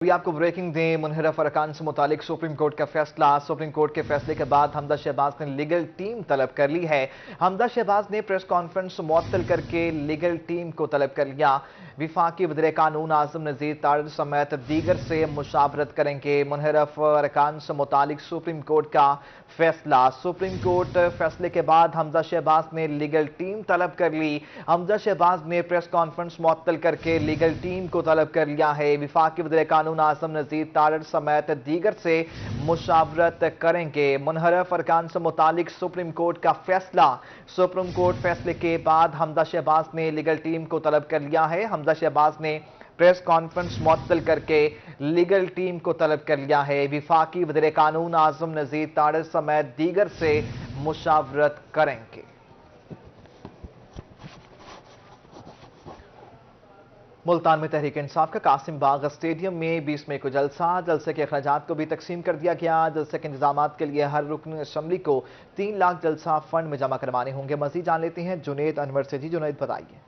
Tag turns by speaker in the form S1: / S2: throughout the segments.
S1: अभी आपको ब्रेकिंग दें, मुनहरफ अरकान से मुतालिक सुप्रीम कोर्ट का फैसला। सुप्रीम कोर्ट के फैसले के बाद हमदा शहबाज ने लीगल टीम तलब कर ली है। हमदा शहबाज ने प्रेस कॉन्फ्रेंस मुअत्तल करके लीगल टीम को तलब कर लिया। विफाकी वज़ीर कानून आज़म नज़ीर तारड़ समेत दीगर से मुशावरत करेंगे। मुनहरफ अरकान से मुतालिक सुप्रीम कोर्ट का फैसला। सुप्रीम कोर्ट फैसले के बाद हमदा शहबाज ने लीगल टीम तलब कर ली। हमदा शहबाज ने प्रेस कॉन्फ्रेंस मुअत्तल करके लीगल टीम को तलब कर लिया है। विफाकी वज़ीर कानून आज़म नज़ीर तारड़ समेत दीगर से मुशावरत करेंगे। मुनहरफ अरकान से मुतालिक सुप्रीम कोर्ट का फैसला। सुप्रीम कोर्ट फैसले के बाद हमदा शहबाज ने लीगल टीम को तलब कर लिया है। हमदा शहबाज ने प्रेस कॉन्फ्रेंस मुअत्तल करके लीगल टीम को तलब कर लिया है। विफाकी वज़ीर कानून आज़म नज़ीर तारड़ समेत दीगर से मुशावरत करेंगे। मुल्तान में तहरीक इंसाफ का कासिम बाग स्टेडियम में 20 मई को जलसे के अखराजात को भी तकसीम कर दिया गया। जलसे के इंतजामात के लिए हर रुकन असम्बली को 3 लाख जलसा फंड में जमा करवाने होंगे। मजीद जान लेते हैं जुनैद अनवर से। जी जुनैद, बताइए।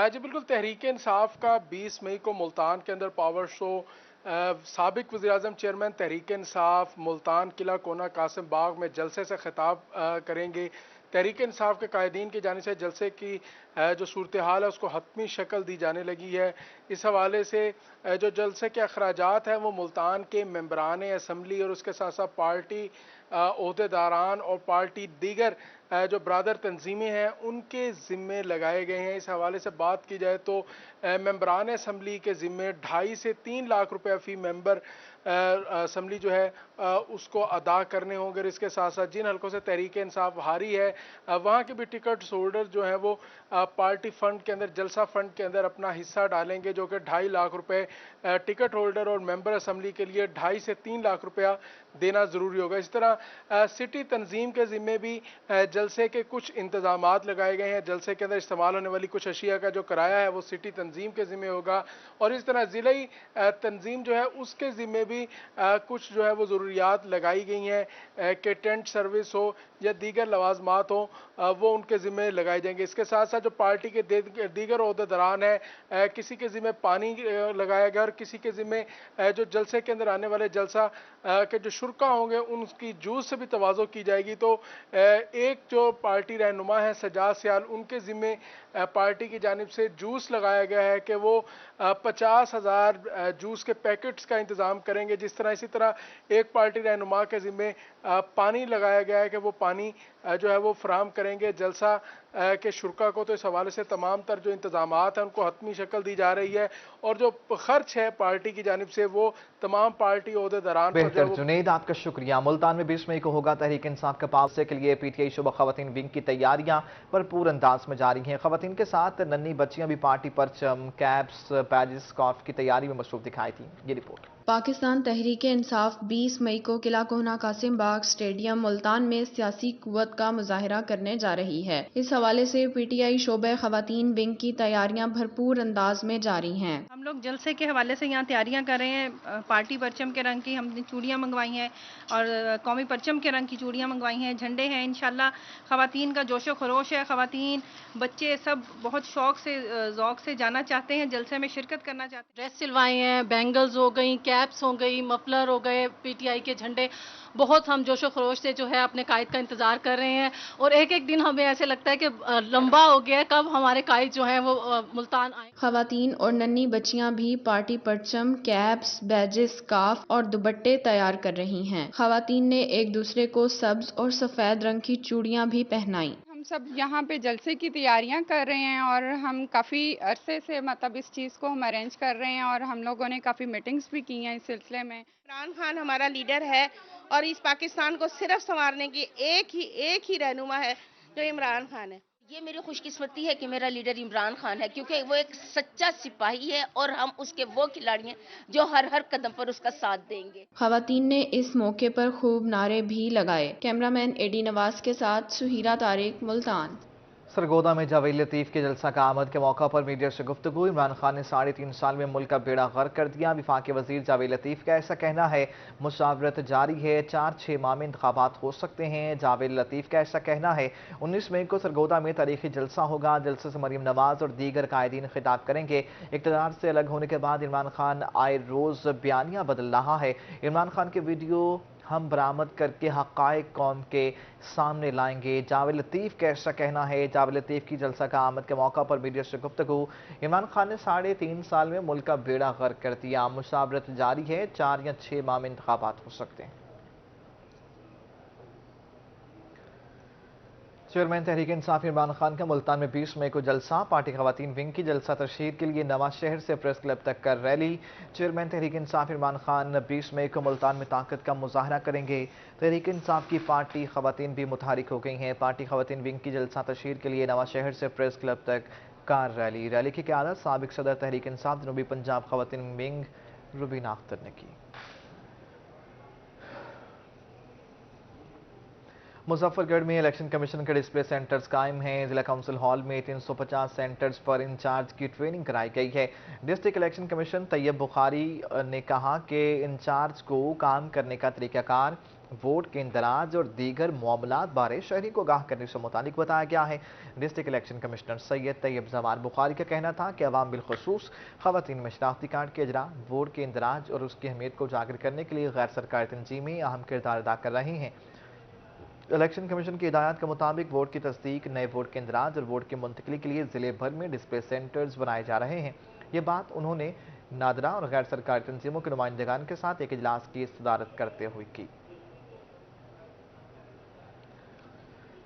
S2: जी बिल्कुल, तहरीक इंसाफ का 20 मई को मुल्तान के अंदर पावर शो साबिक वज़ीर-ए-आज़म चेयरमैन तहरीक इंसाफ मुल्तान किला कोना कासिम बाग में जलसे से खिताब करेंगे। तहरीक इंसाफ के कायदीन की जानिब से जलसे की जो सूरत हाल है उसको हतमी शक्ल दी जाने लगी है। इस हवाले से जो जलसे के अखराजात हैं वो मुल्तान के मेंबरान असम्बली और उसके साथ साथ पार्टी ओहदेदारान और पार्टी दीगर जो ब्रादर तंजीमें हैं उनके ज़िम्मे लगाए गए हैं। इस हवाले से बात की जाए तो मेंबरान असम्बली के ज़िम्मे 2.5 से 3 लाख रुपया फ़ी मेंबर असम्बली जो है उसको अदा करने होंगे। और इसके साथ साथ जिन हल्कों से तहरीक इंसाफ हारी है वहाँ के भी टिकट होल्डर जो हैं वो पार्टी फंड के अंदर, जलसा फंड के अंदर अपना हिस्सा डालेंगे, जो कि 2.5 लाख रुपए टिकट होल्डर और मेंबर असम्बली के लिए 2.5 से 3 लाख रुपया देना ज़रूरी होगा। इस तरह सिटी तंजीम के ज़िम्मे भी जलसे के कुछ इंतजामात लगाए गए हैं। जलसे के अंदर इस्तेमाल होने वाली कुछ अशिया का जो किराया है वो सिटी तंजीम के ज़िम्मे होगा। और इस तरह ज़िले तंजीम जो है उसके ज़िम्मे भी कुछ जो है वो ज़रूरियात लगाई गई हैं कि टेंट सर्विस हो या दीगर लवाजमात हो वो उनके ज़िम्मे लगाए जाएंगे। इसके साथ साथ जो पार्टी के दीगर ओहदेदारान हैं किसी के ज़िम्मे पानी लगाया गया और किसी के ज़िम्मे जो जलसे के अंदर आने वाले जलसा के जो शुरा होंगे उनकी जूस से भी तवाज़ो की जाएगी। तो एक जो पार्टी रहनुमा है सजाद सियाल, उनके ज़िम्मे पार्टी की जानिब से जूस लगाया गया है कि वो 50,000 जूस के पैकेट्स का इंतज़ाम करेंगे। जिस तरह इसी तरह एक पार्टी रहनुमा के ज़िम्मे पानी लगाया गया है कि वो पानी जो है वो फराहम करेंगे जलसा के शुरा को। तो इस हवाले से तमाम तर जो इंतजामात हैं उनको हतमी शक्ल दी जा रही है और जो खर्च है पार्टी की जानिब से वो तमाम पार्टी ओहदेदारान पर जो है।
S1: जुनैद, आपका शुक्रिया। मुल्तान में 20 मई को होगा तहरीक इंसाफ के पासे के लिए पीटीआई शुबा खवातीन विंग की तैयारियां भरपूर अंदाज में जारी हैं। खवातीन के साथ नन्ही बच्चियां भी पार्टी परचम, कैप्स, पैजेस, स्कार्फ की तैयारी में मसरूफ दिखाई थी। ये रिपोर्ट।
S3: पाकिस्तान तहरीक इंसाफ 20 मई को किला कोहना कासिम बाग स्टेडियम मुल्तान में सियासी कुव्वत का मुजाहरा करने जा रही है। इस हवाले से पीटीआई शोबे खवातीन विंग की तैयारियां भरपूर अंदाज में जारी हैं।
S4: हम लोग जलसे के हवाले से यहाँ तैयारियां कर रहे हैं। पार्टी परचम के रंग की हमने चूड़ियाँ मंगवाई हैं और कौमी परचम के रंग की चूड़ियाँ मंगवाई हैं, झंडे हैं। इंशाल्लाह खवातीन का जोशो खरोश है। खवातीन बच्चे सब बहुत शौक से ज़ौक से जाना चाहते हैं, जलसे में शिरकत करना चाहते हैं।
S5: ड्रेस सिलवाए हैं, बैंगल्स हो गई, कैप्स हो गई, मफलर हो गए, पीटीआई के झंडे, बहुत हम जोशो खरोश से जो है अपने कायद का इंतजार कर रहे हैं। और एक एक दिन हमें ऐसे लगता है कि लंबा हो गया है, कब हमारे कायद जो है वो मुल्तान आए।
S3: खवातीन और नन्ही बच्चियां भी पार्टी परचम, कैप्स, बैजेस, स्कार्फ और दुपट्टे तैयार कर रही हैं। खवातीन ने एक दूसरे को सब्ज और सफेद रंग की चूड़ियां भी पहनाई।
S6: सब यहाँ पे जलसे की तैयारियां कर रहे हैं और हम काफ़ी अरसे से मतलब इस चीज़ को हम अरेंज कर रहे हैं और हम लोगों ने काफ़ी मीटिंग्स भी की हैं इस सिलसिले में।
S7: इमरान खान हमारा लीडर है और इस पाकिस्तान को सिर्फ संवारने की एक ही रहनुमा है जो इमरान खान है।
S8: ये मेरी खुशकिस्मती है कि मेरा लीडर इमरान खान है, क्योंकि वो एक सच्चा सिपाही है और हम उसके वो खिलाड़ी हैं जो हर कदम पर उसका साथ देंगे।
S3: खवातीन ने इस मौके पर खूब नारे भी लगाए। कैमरामैन एडी नवाज के साथ सुहीरा तारिक, मुल्तान।
S1: सरगोदा में जावेद लतीफ के जलसा का आमद के मौका पर मीडिया से गुफ्तगू। इमरान खान ने 3.5 साल में मुल्क का बेड़ा गर्क कर दिया। विफाकी वजीर जावेद लतीफ का ऐसा कहना है मुशावरत जारी है, 4-6 माह में इंतखाबात हो सकते हैं। जावेद लतीफ का ऐसा कहना है 19 मई को सरगोदा में तारीखी जलसा होगा। जलसे से मरीम नवाज और दीगर कायदीन खिताब करेंगे। इक़्तिदार से अलग होने के बाद इमरान खान आए रोज बयानिया बदल रहा है। इमरान खान के वीडियो हम बरामद करके हक़ाइक़ कौम के सामने लाएंगे। जावेद लतीफ का ऐसा कहना है। जावेद लतीफ की जलसा का आमद के मौका पर मीडिया से गुफ्तगू। इमरान खान ने 3.5 साल में मुल्क का बेड़ा गर्क कर दिया। मुशावरत जारी है, 4 या 6 माह में इंतखाबात हो सकते हैं। चेयरमैन तहरीक इंसाफ इमरान खान का मुल्तान में 20 मई को जलसा। पार्टी खवातीन विंग की जलसा तशहीर के लिए नवाज शहर से प्रेस क्लब तक कर रैली। चेयरमैन तहरीक इंसाफ इमरान खान 20 मई को मुल्तान में ताकत का मुजाहरा करेंगे। तहरीक इंसाफ की पार्टी खवातीन भी मुतहरिक हो गई हैं। पार्टी खवातीन विंग की जलसा तशहीर के लिए नवाज शहर से प्रेस क्लब तक कार रैली। रैली की क़यादत साबिक सदर तहरीक इंसाफ जनूबी पंजाब खवातीन विंग रुबीना अख्तर ने की। मुजफ्फरगढ़ में इलेक्शन कमीशन के डिस्प्ले सेंटर्स कायम हैं। जिला काउंसिल हॉल में 350 सेंटर्स पर इंचार्ज की ट्रेनिंग कराई गई है। District election commission Tayyab Bukhari ने कहा कि इंचार्ज को काम करने का तरीकाकार, वोट के इंदराज और दीगर मामलात बारे शहरी को आगाह करने से मुतालिक बताया गया है। District election commissioner Syed Tayyab Jamar Bukhari का कहना था कि अवाम बिलखसूस खवातीन में शनाख्ती कार्ड के इजरा, वोट के इंदराज और उसकी अहमियत को उजागर करने के लिए गैर सरकारी तंजीमें अहम किरदार अदा कर रही हैं। इलेक्शन कमीशन की हिदायत के मुताबिक वोट की तस्दीक, नए वोट के इंदराज और वोट की मुंतकली के लिए जिले भर में डिस्प्ले सेंटर्स बनाए जा रहे हैं। ये बात उन्होंने नादरा और गैर सरकारी तंजीमों के नुमाइंदगान के साथ एक इजलास की सदारत करते हुए की।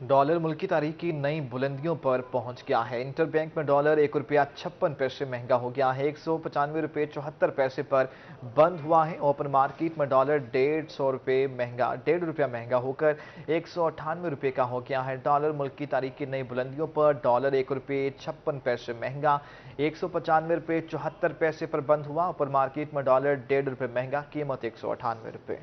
S1: डॉलर मुल्क की तारीख की नई बुलंदियों पर पहुंच गया है। इंटर बैंक में डॉलर ₹1.56 महंगा हो गया है। 195 रुपये 74 पैसे पर बंद हुआ है। ओपन मार्केट में डॉलर ₹1.5 रुपया महंगा होकर 198 रुपये का हो गया है। डॉलर मुल्क की तारीख की नई बुलंदियों पर डॉलर ₹1.56 महंगा 195 रुपये 74 पैसे पर बंद हुआ। ओपन मार्केट में डॉलर ₹1.5 महंगा, कीमत 198 रुपये।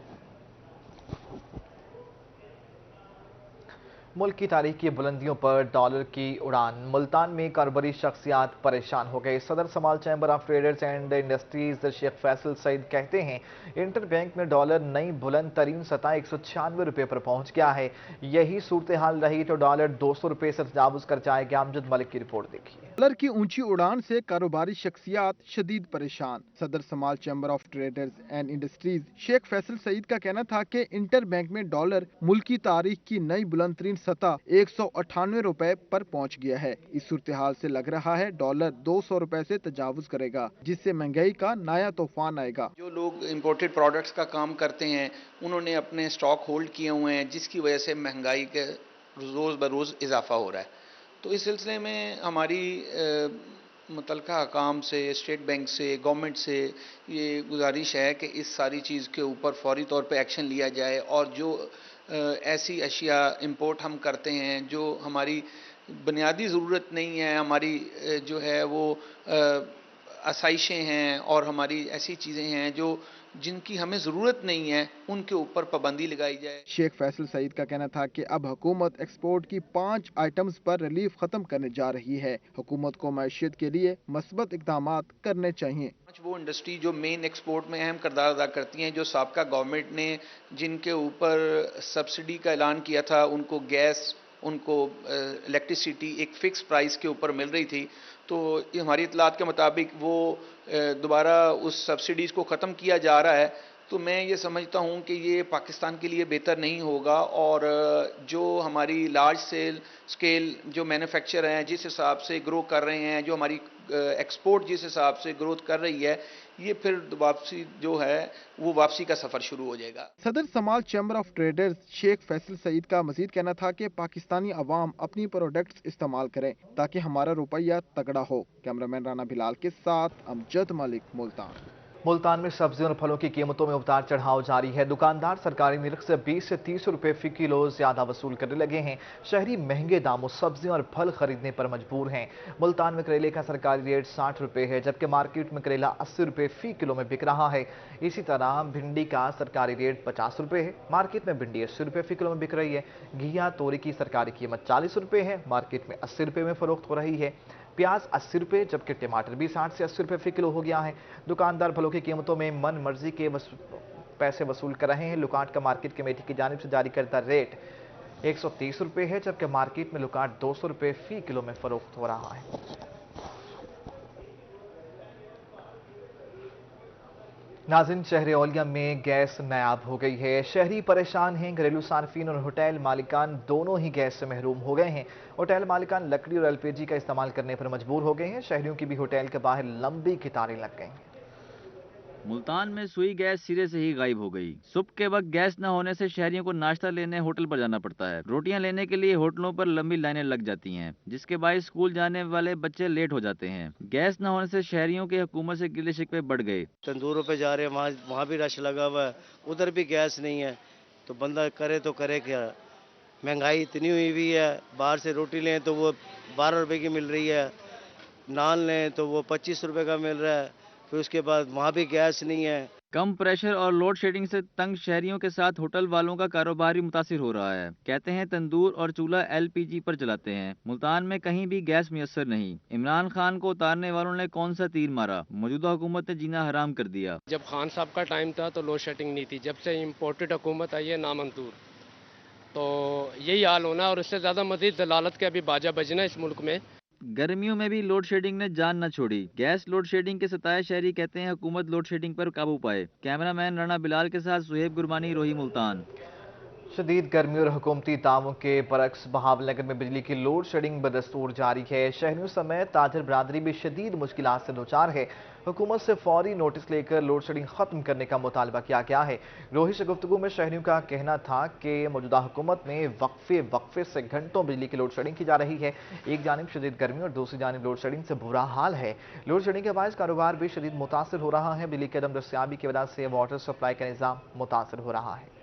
S1: मुल्क की तारीख की बुलंदियों पर डॉलर की उड़ान। मुल्तान में कारोबारी शख्सियात परेशान हो गए। सदर समाल chamber of traders and industries Sheikh Faisal Saeed कहते हैं इंटर बैंक में डॉलर नई बुलंद तरीन सतह 196 रुपये पर पहुंच गया है। यही सूरत हाल रही तो डॉलर 200 रुपये से तजावुज कर जाएगा। अमजद मलिक की रिपोर्ट देखिए।
S9: डॉलर की ऊंची उड़ान से कारोबारी शख्सियात शदीद परेशान। सदर समाल chamber of traders and industries Sheikh Faisal Saeed का कहना था कि इंटर बैंक में डॉलर मुल्क की तारीख की नई बुलंद तरीन सतह 198 रुपए पर पहुंच गया है। इस सूरत हाल से लग रहा है डॉलर 200 रुपए से तजावुज करेगा, जिससे महंगाई का नया तूफान आएगा।
S10: जो लोग इंपोर्टेड प्रोडक्ट्स का काम करते हैं उन्होंने अपने स्टॉक होल्ड किए हुए हैं, जिसकी वजह से महंगाई के रोज बरोज इजाफा हो रहा है। तो इस सिलसिले में हमारी मुतलका हकाम से, स्टेट बैंक से, गवर्नमेंट से ये गुजारिश है कि इस सारी चीज़ के ऊपर फौरी तौर पे एक्शन लिया जाए और जो ऐसी अशिया इंपोर्ट हम करते हैं जो हमारी बुनियादी ज़रूरत नहीं है, हमारी जो है वो आसाइशें हैं और हमारी ऐसी चीज़ें हैं जो जिनकी हमें ज़रूरत नहीं है, उनके ऊपर पाबंदी लगाई जाए।
S9: शेख फैसल सईद का कहना था कि अब हुकूमत एक्सपोर्ट की 5 आइटम्स पर रिलीफ खत्म करने जा रही है। हुकूमत को मैशियत के लिए मस्बत इक़दाम करने चाहिए।
S10: वो इंडस्ट्री जो मेन एक्सपोर्ट में अहम किरदार अदा करती हैं, जो साबका गवर्नमेंट ने जिनके ऊपर सब्सिडी का ऐलान किया था, उनको गैस, उनको इलेक्ट्रिसिटी एक फ़िक्स प्राइस के ऊपर मिल रही थी, तो हमारी इतलात के मुताबिक वो दोबारा उस सब्सिडीज़ को ख़त्म किया जा रहा है। तो मैं ये समझता हूँ कि ये पाकिस्तान के लिए बेहतर नहीं होगा और जो हमारी लार्ज स्केल जो मैन्युफैक्चर हैं जिस हिसाब से ग्रो कर रहे हैं, जो हमारी एक्सपोर्ट जिस हिसाब से ग्रोथ कर रही है, ये फिर वापसी जो है वो वापसी का सफ़र शुरू हो जाएगा।
S9: सदर समाल chamber of traders Sheikh Faisal Saeed का मजीद कहना था कि पाकिस्तानी अवाम अपनी प्रोडक्ट्स इस्तेमाल करें ताकि हमारा रुपया तगड़ा हो। कैमरामैन राना बिलाल के साथ अमजद मलिक, मुल्तान।
S1: मुल्तान में सब्जियों और फलों की कीमतों में उतार चढ़ाव जारी है। दुकानदार सरकारी निरख से 20 से 30 रुपए फी किलो ज्यादा वसूल करने लगे हैं। शहरी महंगे दामों सब्जियों और फल खरीदने पर मजबूर हैं। मुल्तान में करेले का सरकारी रेट 60 रुपए है, जबकि मार्केट में करेला 80 रुपए फी किलो में बिक रहा है। इसी तरह भिंडी का सरकारी रेट 50 रुपए है, मार्केट में भिंडी 80 रुपए फी किलो में बिक रही है। घिया तोरी की सरकारी कीमत 40 रुपए है, मार्केट में 80 रुपए में फरोख्त हो रही है। प्याज 80 रुपए, जबकि टमाटर भी 60 से 80 रुपए फी किलो हो गया है। दुकानदार फलों की कीमतों में मन मर्जी के पैसे वसूल कर रहे हैं। लुकाट का मार्केट कमेटी की जानिब से जारी करता रेट 130 रुपए है, जबकि मार्केट में लुकाट 200 रुपए फी किलो में फरोख्त हो रहा है। नाज़रीन, शहर औलिया में गैस नायाब हो गई है। शहरी परेशान हैं। घरेलू सार्फिन और होटल मालिकान दोनों ही गैस से महरूम हो गए हैं। होटल मालिकान लकड़ी और एलपीजी का इस्तेमाल करने पर मजबूर हो गए हैं। शहरियों की भी होटल के बाहर लंबी कतारें लग गई हैं।
S11: मुल्तान में सुई गैस सिरे से ही गायब हो गई। सुबह के वक्त गैस न होने से शहरियों को नाश्ता लेने होटल पर जाना पड़ता है। रोटियां लेने के लिए होटलों पर लंबी लाइनें लग जाती हैं, जिसके बाद स्कूल जाने वाले बच्चे लेट हो जाते हैं। गैस न होने से शहरियों के हुकूमत से गिले शिकवे बढ़ गए।
S12: तंदूरों पे जा रहे हैं, वहाँ भी रश लगा हुआ है, उधर भी गैस नहीं है, तो बंदा करे तो करे क्या। महंगाई इतनी हुई हुई है, बाहर से रोटी लें तो वो 12 रुपए की मिल रही है, नान लें तो वो 25 रुपए का मिल रहा है, फिर उसके बाद वहाँ भी गैस नहीं है।
S11: कम प्रेशर और लोड शेडिंग से तंग शहरियों के साथ होटल वालों का कारोबार भी मुतासिर हो रहा है। कहते हैं तंदूर और चूल्हा एलपीजी पर चलाते हैं। मुल्तान में कहीं भी गैस मुयस्सर नहीं। इमरान खान को उतारने वालों ने कौन सा तीर मारा, मौजूदा हुकूमत ने जीना हराम कर दिया।
S13: जब खान साहब का टाइम था तो लोड शेडिंग नहीं थी। जब से इम्पोर्टेड हुकूमत आई है नामंजूर, तो यही हाल होना और उससे ज्यादा मजीद दलालत के अभी बाजा बजना इस मुल्क में।
S11: गर्मियों में भी लोड शेडिंग ने जान न छोड़ी। गैस लोड शेडिंग के सताए शहरी कहते हैं हुकूमत लोड शेडिंग पर काबू पाए। कैमरामैन राना बिलाल के साथ सुहेब गुरबानी, रोही मुल्तान।
S1: शदीद गर्मी और हुकूमती दावों के बरक्स बहावलनगर में बिजली की लोड शेडिंग बदस्तूर जारी है। शहरियों समेत ताजर बरादरी भी शदीद मुश्किलात से दोचार है। हुकूमत से फौरी नोटिस लेकर लोड शेडिंग खत्म करने का मुतालबा किया गया है। रोही से गुफ्तगू में शहरियों का कहना था कि मौजूदा हुकूमत में वक्फे से घंटों बिजली की लोड शेडिंग की जा रही है। एक जानिब शदीद गर्मी और दूसरी जानिब लोड शेडिंग से बुरा हाल है। लोड शेडिंग के बायस कारोबार भी शदीद मुतासर हो रहा है। बिजली की अदम दस्तियाबी की वजह से वाटर सप्लाई का निज़ाम मुतासर हो रहा है।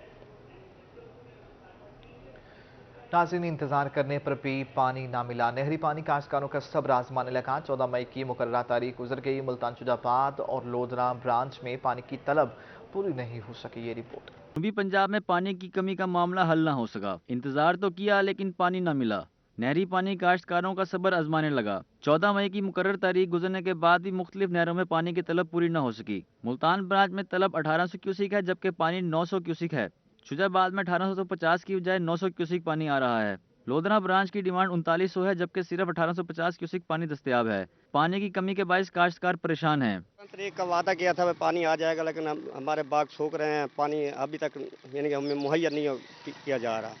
S1: नाज़रीन, इंतजार करने पर भी पानी ना मिला। नहरी पानी काश्तकारों का सब्र आजमाने लगा। 14 मई की मुकर्ररा तारीख गुजर गई। मुल्तान शुजाबाद और लोधरा ब्रांच में पानी की तलब पूरी नहीं हो सकी। ये रिपोर्ट।
S11: जनूबी पंजाब में पानी की कमी का मामला हल न हो सका। इंतजार तो किया लेकिन पानी न मिला। नहरी पानी काश्तकारों का सब्र आजमाने लगा। 14 मई की मुकर्रर तारीख गुजरने के बाद भी मुख्तलिफ नहरों में पानी की तलब पूरी न हो सकी। मुल्तान ब्रांच में तलब 1800 क्यूसिक है, जबकि पानी 900 क्यूसिक है। शुजाबाद में 1850 की बजाय 900 क्यूसिक पानी आ रहा है। लोधरा ब्रांच की डिमांड 3900 है, जबकि सिर्फ 1850 क्यूसिक पानी दस्तयाब है। पानी की कमी के बायस काश्तकार परेशान हैं।
S12: मंत्री का वादा किया था पानी आ जाएगा, लेकिन हमारे बाग सूख रहे हैं। पानी अभी तक यानी कि हमें मुहैया नहीं किया जा रहा।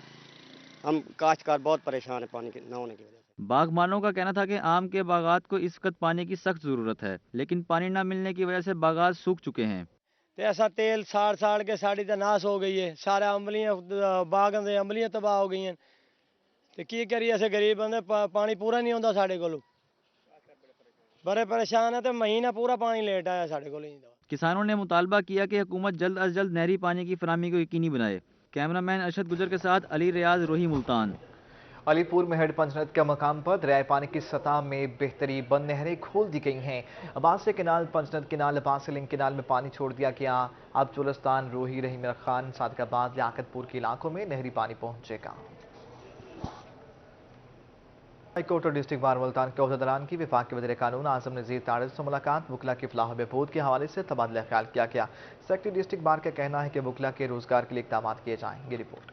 S12: हम काश्तकार बहुत परेशान है पानी के न होने की वजह से।
S11: बागबानों का कहना था कि आम के बागात को इस वक्त पानी की सख्त जरूरत है, लेकिन पानी न मिलने की वजह से बागात सूख चुके हैं।
S14: ऐसा तेल साड़ के साड़ी तो नाश हो गई है। सारे अंबलियां बाग दे अंबलियां तबाह हो गई हैं। तो की करिए, ऐसे गरीब बंदे पानी पूरा नहीं होता साढ़े को। बड़े परेशान है, तो महीना पूरा पानी लेट आया साढ़े को।
S11: किसानों ने मुतालबा किया कि हुकूमत जल्द अज जल्द नहरी पानी की फराहमी को यकीनी बनाए। कैमरामैन अरशद गुजर के साथ अली रियाज, रोही मुल्तान।
S1: अलीपुर में हेड पंचनद के मकाम पर दरियाए पानी की सतह में बेहतरी बंद नहरें खोल दी गई हैं। Abbas canal, पंचनद canal, Abbas link canal में पानी छोड़ दिया गया। अब चुलस्तान, रोही, रहीम खान, सादकाबाद, लियाकतपुर के इलाकों में नहरी पानी पहुंचेगा। हाईकोर्ट और डिस्ट्रिक्ट बार मुल्तान के अहदेदारान की विफाक के वज़ीर कानून आज़म नज़ीर तारड़ से मुलाकात। वकला की फलाह बहबूद के हवाले से तबादला ख्याल किया गया। सेक्रेटरी डिस्ट्रिक्ट बार का कहना है कि वकला के रोजगार के लिए इक़दाम किए जाएंगे। रिपोर्ट।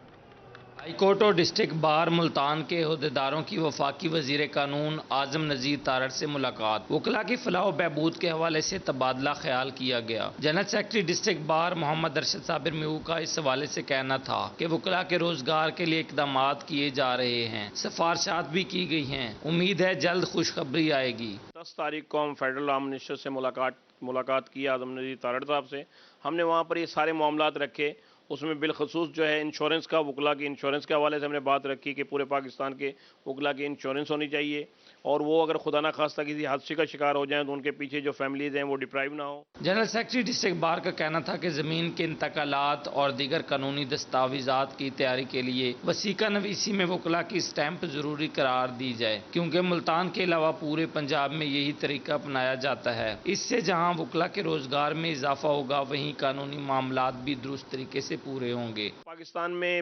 S15: हाईकोर्ट और डिस्ट्रिक्ट बार मुल्तान के अहदेदारों की वफाकी वजीर कानून आजम नज़ीर तारड़ से मुलाकात। वकला की फलाह व बहबूद के हवाले से तबादला ख्याल किया गया। General secretary district bar Mohammad Arshad Sabir Mehu का इस हवाले से कहना था कि वकला के रोजगार के लिए इकदाम किए जा रहे हैं, सिफारिशात भी की गई हैं। उम्मीद है जल्द खुशखबरी आएगी।
S16: 10 तारीख को हम फेडरल आर्म मिनिस्टर से मुलाकात की आजम नज़ीर तारड़ साहब से। हमने वहाँ पर ये सारे मामलात रखे اس میں بالخصوص جو ہے انشورنس کا، وکلا کی انشورنس کے حوالے سے ہم نے بات رکھی کہ پورے پاکستان کے وکلا کی انشورنس ہونی چاہیے، اور وہ اگر خدا نخواستہ کسی حادثے کا شکار ہو جائیں تو ان کے پیچھے جو فیملیز ہیں وہ ڈپرائیو نہ ہو۔
S15: جنرل سیکرٹری ڈسٹرکٹ بار کا کہنا تھا کہ زمین کے انتقالات اور دیگر قانونی دستاویزات کی تیاری کے لیے وسیقہ نویسی میں وکلا کی اسٹیمپ ضروری قرار دی جائے، کیونکہ ملتان کے علاوہ پورے پنجاب میں یہی طریقہ اپنایا جاتا ہے۔ اس سے جہاں وکلا کے روزگار میں اضافہ ہوگا، وہیں قانونی معاملات بھی درست طریقے سے پورے ہوں گے۔
S16: پاکستان میں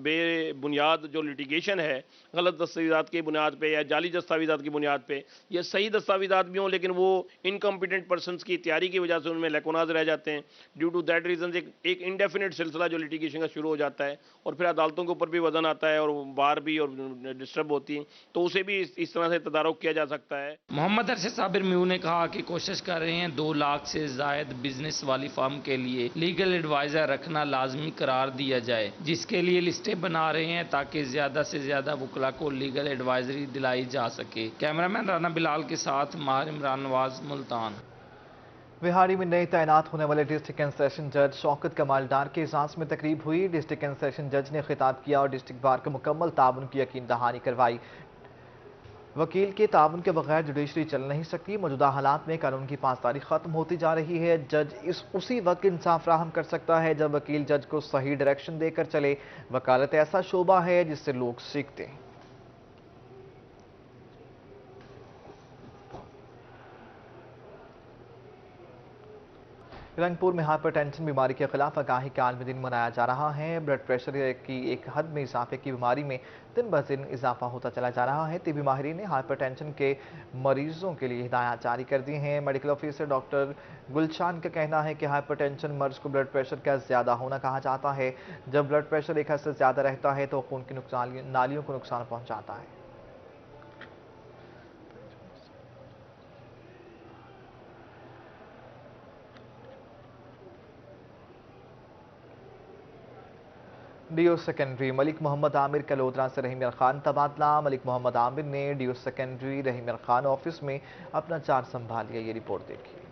S16: بے بنیاد جو لیٹیگیشن ہے، غلط دستاویزات کی بنیاد پہ یا جعلی دستاویزات کی بنیاد پہ، یا صحیح دستاویزات بھی ہوں لیکن وہ انکمپیٹنٹ پرسنز کی تیاری کی وجہ سے ان میں لیکوناز رہ جاتے ہیں، ڈیو ٹو دیٹ ریزنز ایک انڈیفینٹ سلسلہ جو لیٹیگیشن کا شروع ہو جاتا ہے، اور پھر عدالتوں کے اوپر بھی وزن آتا ہے اور بار بھی اور ڈسٹرب ہوتی ہیں، تو اسے بھی اس طرح سے تدارک کیا جا سکتا ہے۔
S15: محمد ارشد صابر میو نے کہا کہ کوشش کر رہے ہیں 2 لاکھ سے زائد بزنس والی فرم کے لیے لیگل ایڈوائزر رکھنا لازمی قرار دیا جائے، جس کے لیے لسٹیں بنا رہے ہیں تاکہ زیادہ سے زیادہ وکلا کو لیگل ایڈوائزری دلائی جا سکے۔ کیمرامین رانا بلال کے ساتھ ماہر عمران نواز، ملتان۔
S1: وہاڑی میں نئے تعینات ہونے والے ڈسٹرکٹ اینڈ سیشن جج شوکت کمال ڈار کے اعزاز میں تقریب ہوئی۔ ڈسٹرکٹ اینڈ سیشن جج نے خطاب کیا اور ڈسٹرکٹ بار کے مکمل تعاون کی یقین دہانی کروائی۔ وکیل کے تعاون کے بغیر جوڈیشری چل نہیں سکتی، موجودہ حالات میں قانون کی پاسداری ختم ہوتی جا رہی ہے۔ جج اسی وقت انصاف فراہم کر سکتا ہے جب وکیل جج کو صحیح ڈائریکشن دے کر چلے۔ وکالت ایسا شعبہ ہے جس سے لوگ سیکھتے ہیں۔ رنگپور میں ہائپر ٹینشن بیماری کے خلاف آگاہی کا عالمی دن منایا جا رہا ہے۔ بلڈ پریشر کی ایک حد میں اضافے کی بیماری میں دن بہ دن اضافہ ہوتا چلا جا رہا ہے۔ طبی ماہرین نے ہائپر ٹینشن کے مریضوں کے لیے ہدایات جاری کر دی ہیں۔ میڈیکل آفیسر ڈاکٹر گلشان کا کہنا ہے کہ ہائپر ٹینشن مرض کو بلڈ پریشر کا زیادہ ہونا کہا جاتا ہے۔ جب بلڈ پریشر ایک حد سے زیادہ رہتا ہے تو خون کی نالیوں کو نقصان پہنچاتا ہے۔ ڈیو سیکنڈری ملک محمد عامر کلودرا سے رحیم یار خان تبادلہ۔ ملک محمد عامر نے ڈیو سیکنڈری رحیم یار خان آفس میں اپنا چارج سنبھال لیا۔ یہ رپورٹ دیکھیے۔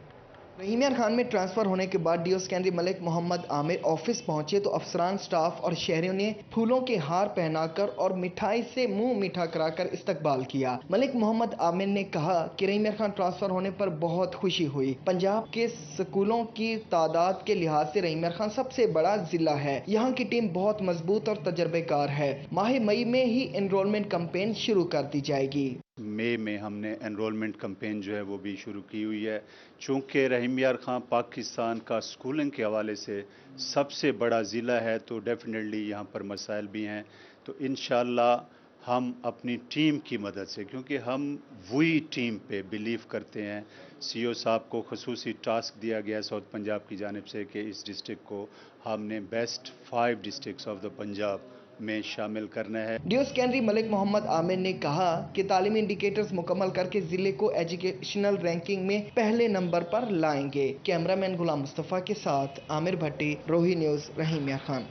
S17: رحیم یار خان میں ٹرانسفر ہونے کے بعد ڈیو سیکنڈری ملک محمد عامر آفس پہنچے تو افسران، سٹاف اور شہریوں نے پھولوں کے ہار پہنا کر اور مٹھائی سے منہ میٹھا کرا کر استقبال کیا۔ ملک محمد عامر نے کہا کہ رحیم یار خان ٹرانسفر ہونے پر بہت خوشی ہوئی۔ پنجاب کے سکولوں کی تعداد کے لحاظ سے رحیم یار خان سب سے بڑا ضلع ہے۔ یہاں کی ٹیم بہت مضبوط اور تجربے کار ہے۔ ماہ مئی میں ہی انرولمنٹ کمپین شروع کر دی جائے گی۔
S18: مئی میں ہم نے انرولمنٹ کمپین جو ہے وہ بھی شروع کی ہوئی ہے۔ چونکہ رحیم یار خان پاکستان کا سکولنگ کے حوالے سے سب سے بڑا ضلع ہے تو ڈیفینیٹلی یہاں پر مسائل بھی ہیں، تو انشاءاللہ ہم اپنی ٹیم کی مدد سے، کیونکہ ہم وہی ٹیم پہ بلیو کرتے ہیں، سی او صاحب کو خصوصی ٹاسک دیا گیا ساؤتھ پنجاب کی جانب سے کہ اس ڈسٹرکٹ کو ہم نے best 5 districts of the Punjab میں شامل کرنا ہے۔
S17: ڈیو سیکنڈری ملک محمد عامر نے کہا کہ تعلیمی انڈیکیٹرز مکمل کر کے ضلع کو ایجوکیشنل رینکنگ میں پہلے نمبر پر لائیں گے۔ کیمرامین غلام مصطفیٰ کے ساتھ عامر بھٹی، روہی نیوز، رحیم یار خان۔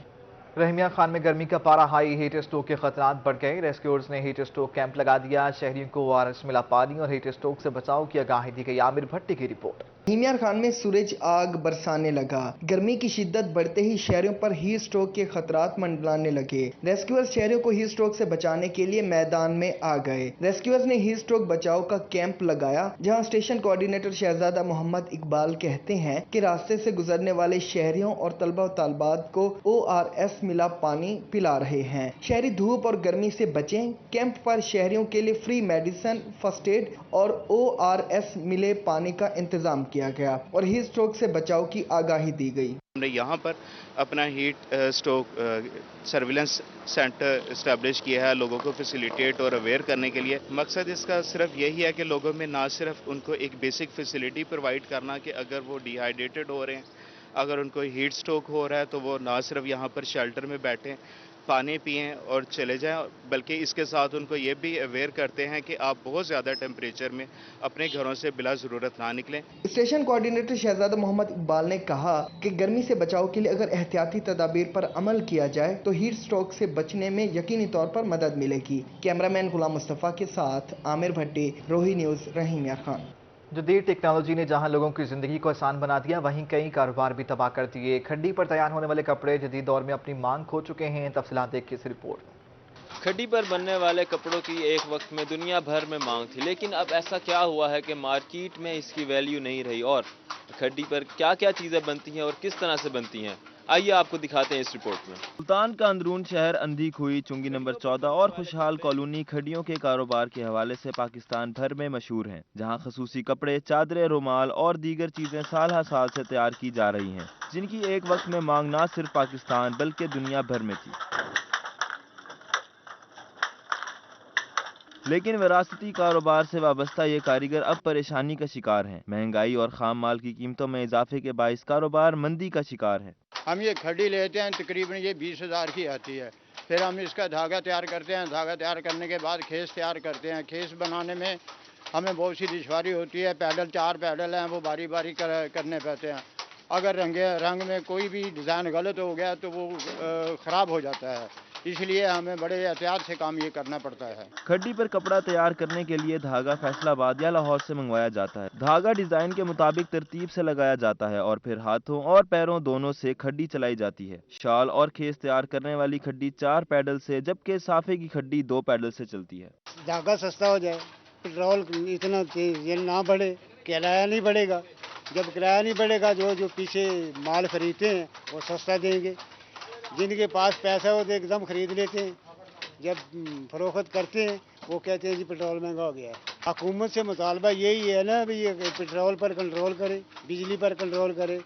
S1: رحیم یار خان میں گرمی کا پارا ہائی، ہیٹ اسٹروک کے خطرات بڑھ گئے۔ ریسکیورز نے ہیٹ اسٹروک کیمپ لگا دیا۔ شہریوں کو ORS ملا پانی اور ہیٹ اسٹروک سے بچاؤ کی آگاہی دی گئی۔ عامر بھٹی کی رپورٹ۔
S17: رحیم یار خان میں سورج آگ برسانے لگا۔ گرمی کی شدت بڑھتے ہی شہریوں پر ہیٹ اسٹروک کے خطرات منڈلانے لگے۔ ریسکیورز شہریوں کو ہیٹ اسٹروک سے بچانے کے لیے میدان میں آ گئے۔ ریسکیورز نے ہیٹ اسٹروک بچاؤ کا کیمپ لگایا، جہاں اسٹیشن کوآرڈینیٹر شہزادہ محمد اقبال کہتے ہیں کہ راستے سے گزرنے والے شہریوں اور طلبہ و طالبات کو ORS ملا پانی پلا رہے ہیں۔ شہری دھوپ اور گرمی سے بچیں۔ کیمپ پر شہریوں کے لیے فری میڈیسن، فرسٹ ایڈ اور ORS ملے پانی کا انتظام کیا گیا اور ہیٹ اسٹروک سے بچاؤ کی آگاہی دی گئی۔
S19: ہم نے یہاں پر اپنا heat stroke surveillance centre establish کیا ہے لوگوں کو فیسیلیٹیٹ اور اویئر کرنے کے لیے۔ مقصد اس کا صرف یہی ہے کہ لوگوں میں نہ صرف ان کو ایک بیسک فیسیلیٹی پرووائڈ کرنا کہ اگر وہ ڈی ہائیڈریٹڈ ہو رہے ہیں، اگر ان کو ہیٹ اسٹروک ہو رہا ہے تو وہ نہ صرف یہاں پر شیلٹر میں بیٹھیں، پانی پئیں اور چلے جائیں، بلکہ اس کے ساتھ ان کو یہ بھی اویئر کرتے ہیں کہ آپ بہت زیادہ ٹیمپریچر میں اپنے گھروں سے بلا ضرورت نہ نکلیں۔
S17: اسٹیشن کوآرڈینیٹر شہزادہ محمد اقبال نے کہا کہ گرمی سے بچاؤ کے لیے اگر احتیاطی تدابیر پر عمل کیا جائے تو ہیٹ اسٹروک سے بچنے میں یقینی طور پر مدد ملے گی۔ کیمرامین غلام مصطفیٰ کے ساتھ عامر بھٹی، روہی نیوز، رحیم یار خان۔
S1: जदीद टेक्नोलॉजी ने जहां लोगों की जिंदगी को आसान बना दिया, वहीं कई कारोबार भी तबाह कर दिए। खड्डी पर तैयार होने वाले कपड़े जदीद दौर में अपनी मांग खो चुके हैं। तफसीलात देखिए इस रिपोर्ट।
S20: खड्डी पर बनने वाले कपड़ों की एक वक्त में दुनिया भर में मांग थी, लेकिन अब ऐसा क्या हुआ है कि मार्केट में इसकी वैल्यू नहीं रही। और खड्डी पर क्या क्या चीज़ें बनती हैं और किस तरह से बनती हैं, आइए आपको दिखाते हैं इस रिपोर्ट में।
S11: मुल्तान का अंदरून शहर अंधी खुई, चुंगी नंबर 14 और खुशहाल कॉलोनी खड्डियों के कारोबार के हवाले से पाकिस्तान भर में मशहूर हैं, जहां खसूसी कपड़े, चादरें, रुमाल और दीगर चीजें साल हर साल से तैयार की जा रही हैं, जिनकी एक वक्त में मांग न सिर्फ पाकिस्तान बल्कि दुनिया भर में थी। लेकिन विरासती कारोबार से वाबस्ता ये कारीगर अब परेशानी का शिकार हैं। महंगाई और खाम माल की कीमतों में इजाफे के बाइस कारोबार मंदी का शिकार है।
S21: हम ये खड्डी लेते हैं, तकरीबन ये 20,000 की आती है। फिर हम इसका धागा तैयार करते हैं, धागा तैयार करने के बाद खेस तैयार करते हैं। खेस बनाने में हमें बहुत सी दुश्वारी होती है। पैडल 4 पैडल हैं, वो बारी बारी करने पड़ते हैं। अगर रंग में कोई भी डिज़ाइन गलत हो गया तो वो ख़राब हो जाता है, इसलिए हमें बड़े एहतियात से काम ये करना पड़ता है।
S11: खड्डी पर कपड़ा तैयार करने के लिए धागा फैसलाबाद या लाहौर से मंगवाया जाता है। धागा डिजाइन के मुताबिक तरतीब से लगाया जाता है और फिर हाथों और पैरों दोनों से खड्डी चलाई जाती है। शाल और खेस तैयार करने वाली खड्डी 4 पैडल से, जबकि साफे की खड्डी 2 पैडल से चलती है।
S22: धागा सस्ता हो जाए, पेट्रोल इतना ये ना बढ़े, किराया नहीं बढ़ेगा। जब किराया नहीं बढ़ेगा, जो पीछे माल खरीदते हैं वो सस्ता देंगे। जिनके पास पैसा हो तो एकदम खरीद लेते हैं। जब फरोख्त करते हैं वो कहते हैं जी पेट्रोल महंगा हो गया है। हुकूमत से मुतालबा यही है ना भी ये पेट्रोल पर कंट्रोल करे, बिजली पर कंट्रोल करे।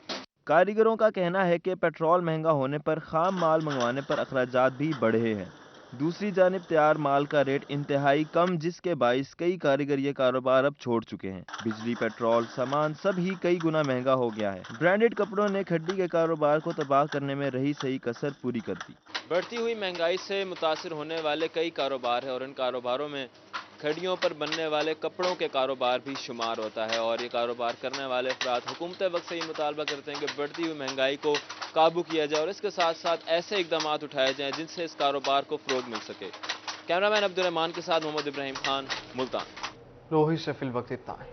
S11: कारीगरों का कहना है कि पेट्रोल महंगा होने पर खाम माल मंगवाने पर अखराजात भी बढ़े हैं। दूसरी जानिब तैयार माल का रेट इंतहाई कम, जिसके बाइस कई कारीगर ये कारोबार अब छोड़ चुके हैं। बिजली, पेट्रोल, सामान सब ही कई गुना महंगा हो गया है। ब्रांडेड कपड़ों ने खड्डी के कारोबार को तबाह करने में रही सही कसर पूरी कर दी।
S20: बढ़ती हुई महंगाई से मुतासिर होने वाले कई कारोबार हैं और इन कारोबारों में खड्डियों पर बनने वाले कपड़ों के कारोबार भी शुमार होता है। और ये कारोबार करने वाले अफराद हुकूमत वक्त से ही मुतालबा करते हैं कि बढ़ती हुई महंगाई को काबू किया जाए और इसके साथ साथ ऐसे इकदाम उठाए जाएं जिनसे इस कारोबार को फ़रोग मिल सके। कैमरामैन अब्दुल रहमान के साथ मोहम्मद इब्राहिम खान, मुल्तान।
S1: रोहित से फिल वक्त इतना है।